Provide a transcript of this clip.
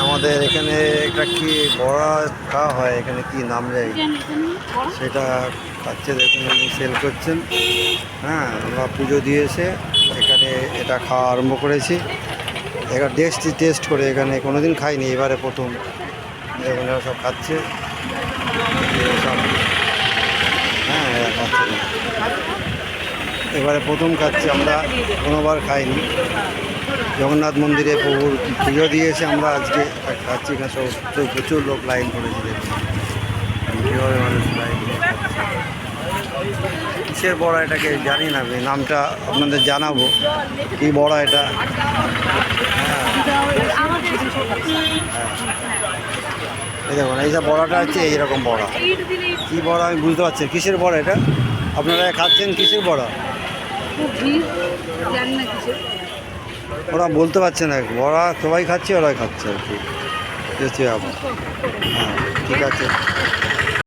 আমাদের এখানে একটা কি বড়া খাওয়া হয়, এখানে কি নাম যায় সেটা খাচ্ছে, দেখুন উনি সেল করছেন। হ্যাঁ, আমরা পুজো দিয়েছে এখানে এটা খাওয়া আরম্ভ করেছি। এবার টেস্ট করে, এখানে কোনোদিন খাইনি, এবারে প্রথম। দেখুন এরা সব খাচ্ছে সব। হ্যাঁ, এরা খাচ্ছে, এবারে প্রথম খাচ্ছি, আমরা কোনোবার খাইনি। জগন্নাথ মন্দিরে প্রভুর পুজো দিয়েছে, আমরা আজকে খাচ্ছি। এখানে সব প্রচুর লোক লাইন করেছে, দেখুন কীভাবে মানুষ লাইন দিয়ে খাচ্ছে। কিসের বড়া এটাকে জানি না, নামটা আপনাদের জানাবো কি বড়া এটা। এই দেখুন এই যে বড়াটা হচ্ছে এইরকম বড়া। কী বড়া আমি বুঝতে পারছি, কিসের বড়া এটা আপনারা খাচ্ছেন, কিসের বড়া ওরা বলতে পারছে না। বড়া সবাই খাচ্ছে, ওরাই খাচ্ছে আর কি। হ্যাঁ, ঠিক আছে।